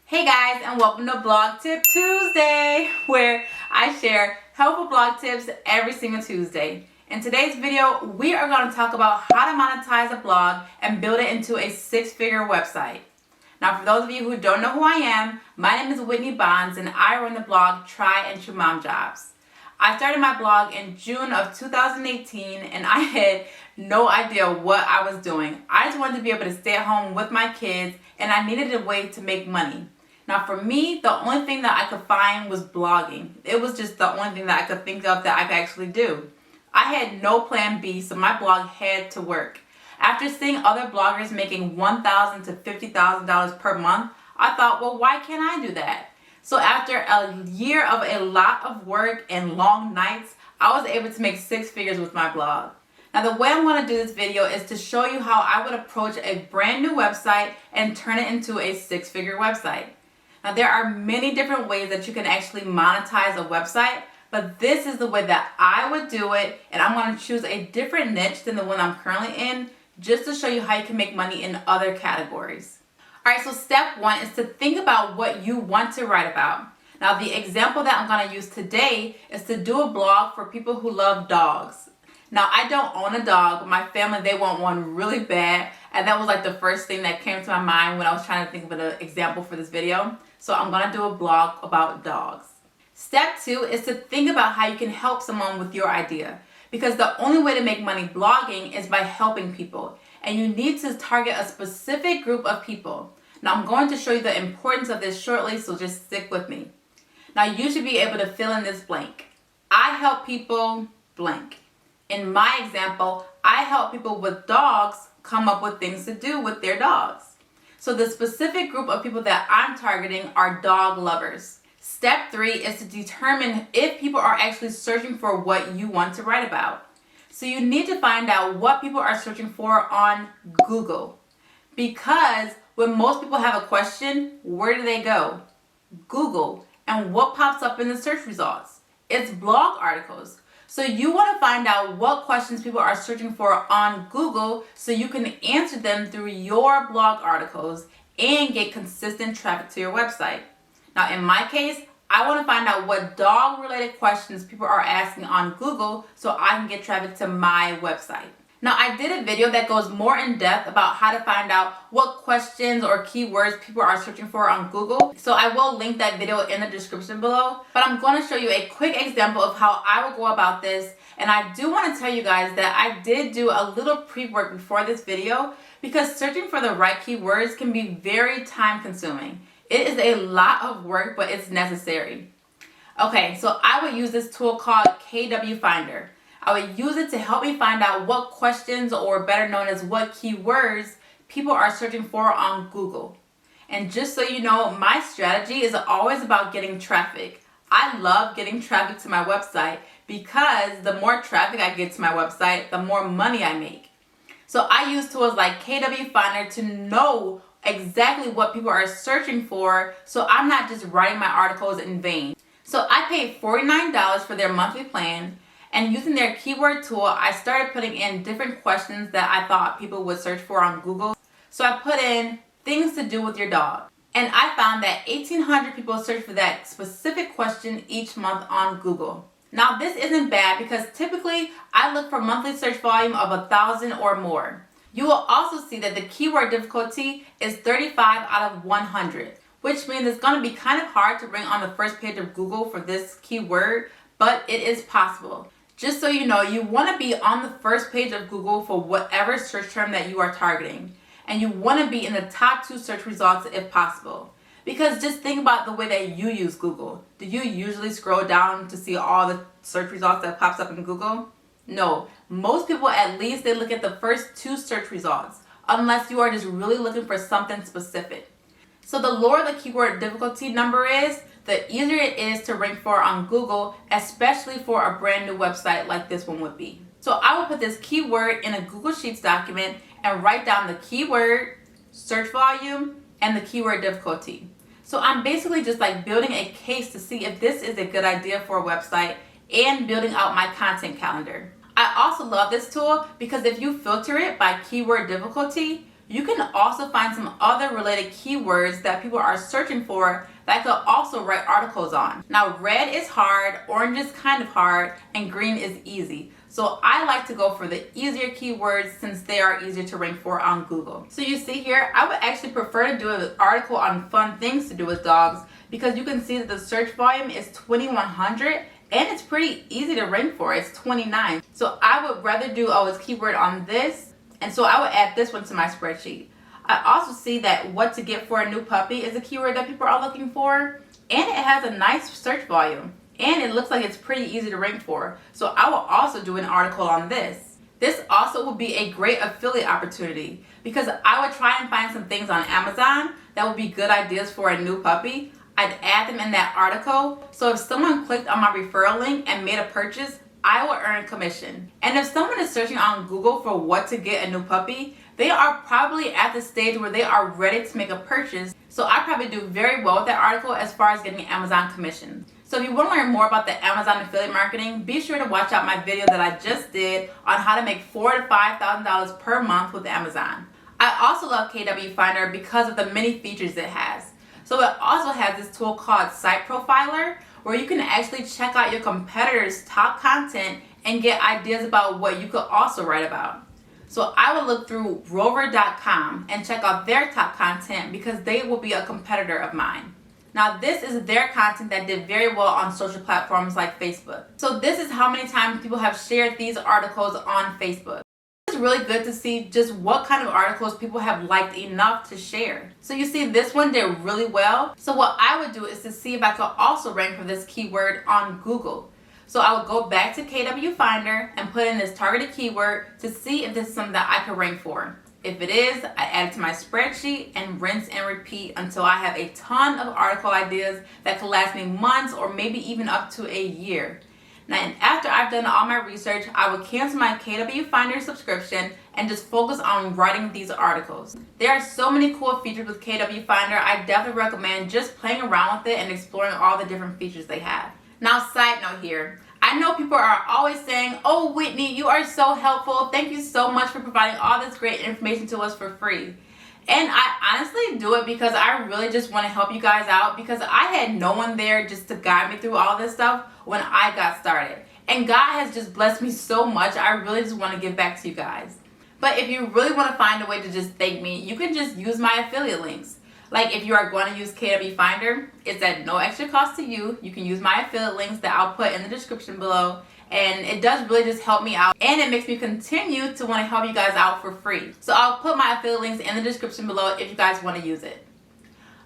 Hey guys, and welcome to Blog Tip Tuesday, where I share helpful blog tips every single Tuesday. In today's video, we are going to talk about how to monetize a blog and build it into a six-figure website. Now, for those of you who don't know who I am, my name is Whitney and I run the blog Try and True Mom Jobs. I started my blog in June of 2018 and I had no idea what I was doing. I just wanted to be able to stay at home with my kids and I needed a way to make money. Now for me, the only thing that I could find was blogging. It was just the only thing that I could think of that I could actually do. I had no plan B, so my blog had to work. After seeing other bloggers making $1,000 to $50,000 per month, I thought, well, why can't I do that? So after a year of a lot of work and long nights, I was able to make six figures with my blog. Now the way I want to do this video is to show you how I would approach a brand new website and turn it into a six-figure website. Now there are many different ways that you can actually monetize a website, but this is the way that I would do it, and I'm going to choose a different niche than the one I'm currently in just to show you how you can make money in other categories. Alright, so step one is to think about what you want to write about. Now the example that I'm going to use today is to do a blog for people who love dogs. Now I don't own a dog, but my family, they want one really bad, and that was like the first thing that came to my mind when I was trying to think of an example for this video. So I'm going to do a blog about dogs. Step two is to think about how you can help someone with your idea, because the only way to make money blogging is by helping people, and you need to target a specific group of people. Now I'm going to show you the importance of this shortly, so just stick with me. Now you should be able to fill in this blank. I help people blank. In my example, I help people with dogs come up with things to do with their dogs. So the specific group of people that I'm targeting are dog lovers. Step three is to determine if people are actually searching for what you want to write about. So you need to find out what people are searching for on Google. Because when most people have a question, where do they go? Google. And what pops up in the search results? It's blog articles. So you want to find out what questions people are searching for on Google so you can answer them through your blog articles and get consistent traffic to your website. Now in my case, I want to find out what dog related questions people are asking on Google so I can get traffic to my website. Now I did a video that goes more in depth about how to find out what questions or keywords people are searching for on Google. So I will link that video in the description below. But I'm going to show you a quick example of how I will go about this. And I do want to tell you guys that I did do a little pre-work before this video because searching for the right keywords can be very time consuming. It is a lot of work, but it's necessary. Okay, so I would use this tool called KWFinder. I would use it to help me find out what questions, or better known as what keywords, people are searching for on Google. And just so you know, my strategy is always about getting traffic. I love getting traffic to my website because the more traffic I get to my website, the more money I make. So I use tools like KWFinder to know exactly what people are searching for, so I'm not just writing my articles in vain. So I paid $49 for their monthly plan. And using their keyword tool, I started putting in different questions that I thought people would search for on Google. So I put in things to do with your dog. And I found that 1,800 people search for that specific question each month on Google. Now this isn't bad because typically I look for monthly search volume of 1,000 or more. You will also see that the keyword difficulty is 35 out of 100, which means it's going to be kind of hard to rank on the first page of Google for this keyword, but it is possible. Just so you know, you want to be on the first page of Google for whatever search term that you are targeting. And you want to be in the top 2 search results if possible. Because just think about the way that you use Google. Do you usually scroll down to see all the search results that pops up in Google? No. Most people, at least, they look at the first 2 search results. Unless you are just really looking for something specific. So the lower the keyword difficulty number is, the easier it is to rank for on Google, especially for a brand new website like this one would be. So I will put this keyword in a Google Sheets document and write down the keyword, search volume, and the keyword difficulty. So I'm basically just like building a case to see if this is a good idea for a website and building out my content calendar. I also love this tool because if you filter it by keyword difficulty, you can also find some other related keywords that people are searching for that I could also write articles on. Now, red is hard, orange is kind of hard, and green is easy. So I like to go for the easier keywords since they are easier to rank for on Google. So you see here, I would actually prefer to do an article on fun things to do with dogs because you can see that the search volume is 2,100 and it's pretty easy to rank for. It's 29. So I would rather do a keyword on this, and so I would add this one to my spreadsheet. I also see that what to get for a new puppy is a keyword that people are looking for, and it has a nice search volume. And it looks like it's pretty easy to rank for. So I will also do an article on this. This also will be a great affiliate opportunity because I would try and find some things on Amazon that would be good ideas for a new puppy. I'd add them in that article. So if someone clicked on my referral link and made a purchase, I will earn a commission. And if someone is searching on Google for what to get a new puppy, they are probably at the stage where they are ready to make a purchase. So I probably do very well with that article as far as getting Amazon commission. So if you want to learn more about the Amazon affiliate marketing, be sure to watch out my video that I just did on how to make $4,000 to $5,000 per month with Amazon. I also love KWFinder because of the many features it has. So it also has this tool called Site Profiler where you can actually check out your competitors' top content and get ideas about what you could also write about. So I would look through rover.com and check out their top content because they will be a competitor of mine. Now this is their content that did very well on social platforms like Facebook. So this is how many times people have shared these articles on Facebook. It's really good to see just what kind of articles people have liked enough to share. So you see this one did really well. So what I would do is to see if I could also rank for this keyword on Google. So I would go back to KWFinder and put in this targeted keyword to see if this is something that I could rank for. If it is, I add it to my spreadsheet and rinse and repeat until I have a ton of article ideas that could last me months or maybe even up to a year. Now, and after I've done all my research, I would cancel my KWFinder subscription and just focus on writing these articles. There are so many cool features with KWFinder. I definitely recommend just playing around with it and exploring all the different features they have. Now, side note here. I know people are always saying, "Oh, Whitney, you are so helpful. Thank you so much for providing all this great information to us for free." And I honestly do it because I really just want to help you guys out because I had no one there just to guide me through all this stuff when I got started. And God has just blessed me so much. I really just want to give back to you guys. But if you really want to find a way to just thank me, you can just use my affiliate links. Like if you are going to use KWFinder, it's at no extra cost to you. You can use my affiliate links that I'll put in the description below. And it does really just help me out. And it makes me continue to want to help you guys out for free. So I'll put my affiliate links in the description below if you guys want to use it.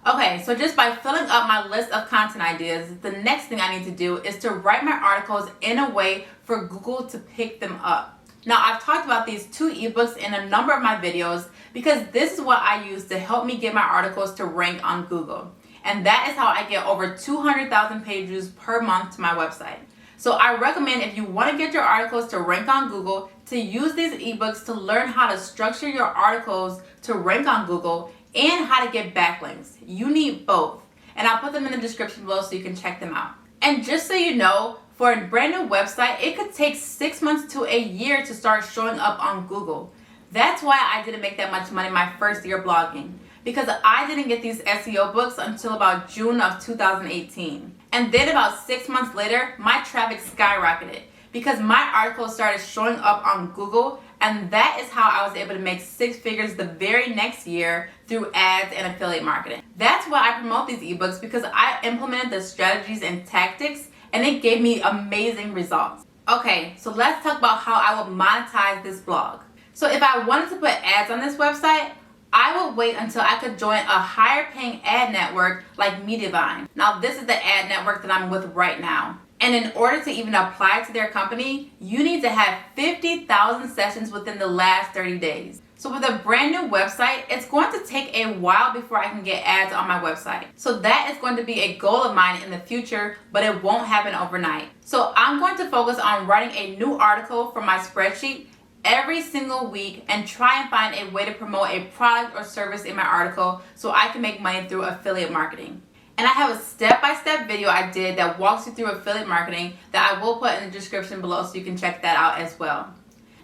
Okay, so just by filling up my list of content ideas, the next thing I need to do is to write my articles in a way for Google to pick them up. Now, I've talked about these 2 ebooks in a number of my videos because this is what I use to help me get my articles to rank on Google. And that is how I get over 200,000 page views per month to my website. So I recommend if you want to get your articles to rank on Google to use these ebooks to learn how to structure your articles to rank on Google and how to get backlinks. You need both. And I'll put them in the description below so you can check them out. And just so you know, for a brand new website, it could take 6 months to a year to start showing up on Google. That's why I didn't make that much money my first year blogging, because I didn't get these SEO books until about June of 2018. And then about 6 months later, my traffic skyrocketed because my articles started showing up on Google, and that is how I was able to make 6 figures the very next year through ads and affiliate marketing. That's why I promote these ebooks, because I implemented the strategies and tactics and it gave me amazing results. Okay, so let's talk about how I will monetize this blog. So if I wanted to put ads on this website, I would wait until I could join a higher paying ad network like Monetize. Now this is the ad network that I'm with right now. And in order to even apply to their company, you need to have 50,000 sessions within the last 30 days. So with a brand new website, it's going to take a while before I can get ads on my website. So that is going to be a goal of mine in the future, but it won't happen overnight. So I'm going to focus on writing a new article for my spreadsheet every single week and try and find a way to promote a product or service in my article so I can make money through affiliate marketing. And I have a step-by-step video I did that walks you through affiliate marketing that I will put in the description below so you can check that out as well.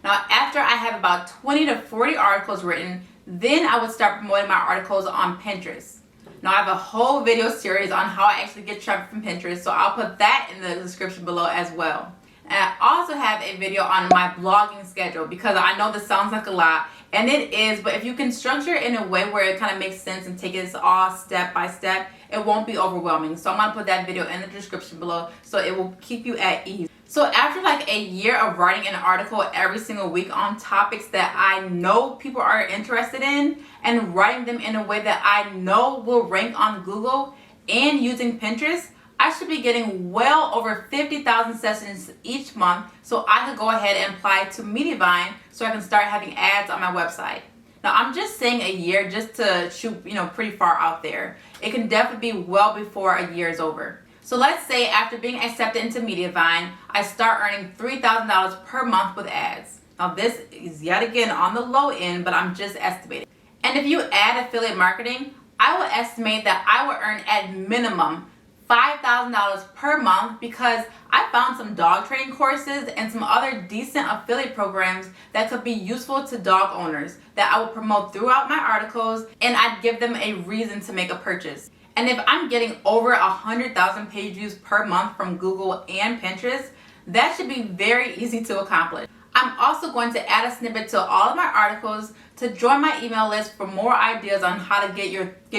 Now, after I have about 20 to 40 articles written, Then I would start promoting my articles on Pinterest. Now I have a whole video series on how I actually get traffic from Pinterest, so I'll put that in the description below as well. And I also have a video on my blogging schedule, because I know this sounds like a lot, and it is, but if you can structure it in a way where it kind of makes sense and take it all step by step, it won't be overwhelming. So I'm going to put that video in the description below so it will keep you at ease. So after like a year of writing an article every single week on topics that I know people are interested in, and writing them in a way that I know will rank on Google, and using Pinterest, I should be getting well over 50,000 sessions each month, so I could go ahead and apply to Monetize so I can start having ads on my website. Now I'm just saying a year just to shoot, pretty far out there. It can definitely be well before a year is over. So let's say after being accepted into Monetize, I start earning $3,000 per month with ads. Now this is yet again on the low end, but I'm just estimating. And if you add affiliate marketing, I would estimate that I would earn at minimum $5,000 per month, because I found some dog training courses and some other decent affiliate programs that could be useful to dog owners that I would promote throughout my articles, and I'd give them a reason to make a purchase. And if I'm getting over 100,000 page views per month from Google and Pinterest, that should be very easy to accomplish. I'm also going to add a snippet to all of my articles to join my email list for more ideas on how to give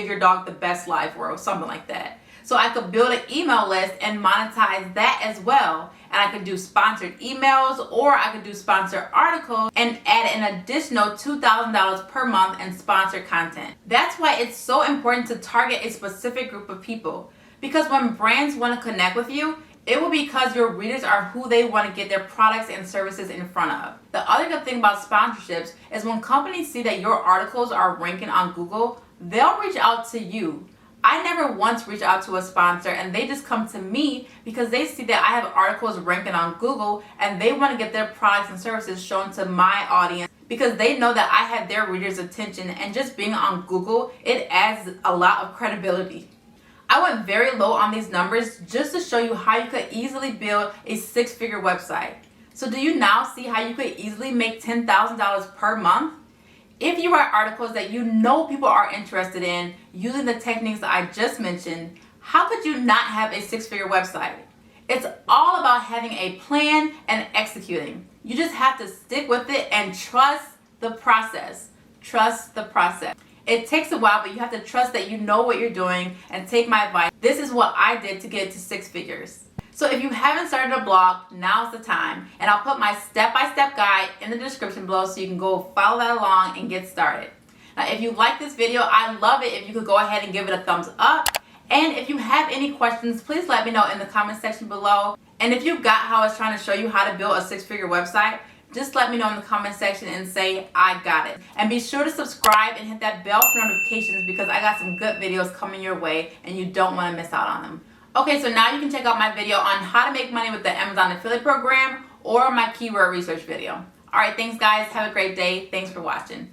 your dog the best life, or something like that. So I could build an email list and monetize that as well. And I could do sponsored emails, or I could do sponsored articles and add an additional $2,000 per month in sponsored content. That's why it's so important to target a specific group of people. Because when brands want to connect with you, it will be because your readers are who they want to get their products and services in front of. The other good thing about sponsorships is when companies see that your articles are ranking on Google, they'll reach out to you. I never once reach out to a sponsor, and they just come to me because they see that I have articles ranking on Google and they want to get their products and services shown to my audience, because they know that I have their readers' attention, and just being on Google, it adds a lot of credibility. I went very low on these numbers just to show you how you could easily build a six-figure website. So do you now see how you could easily make $10,000 per month? If you write articles that you know people are interested in using the techniques that I just mentioned, how could you not have a six-figure website? It's all about having a plan and executing. You just have to stick with it and trust the process. Trust the process. It takes a while, but you have to trust that you know what you're doing, and take my advice. This is what I did to get to six figures. So if you haven't started a blog, now's the time. And I'll put my step-by-step guide in the description below so you can go follow that along and get started. Now, if you like this video, I'd love it if you could go ahead and give it a thumbs up. And if you have any questions, please let me know in the comment section below. And if you got how I was trying to show you how to build a six-figure website, just let me know in the comment section and say, I got it. And be sure to subscribe and hit that bell for notifications, because I got some good videos coming your way and you don't want to miss out on them. Okay, so now you can check out my video on how to make money with the Amazon affiliate program, or my keyword research video. All right, thanks guys. Have a great day. Thanks for watching.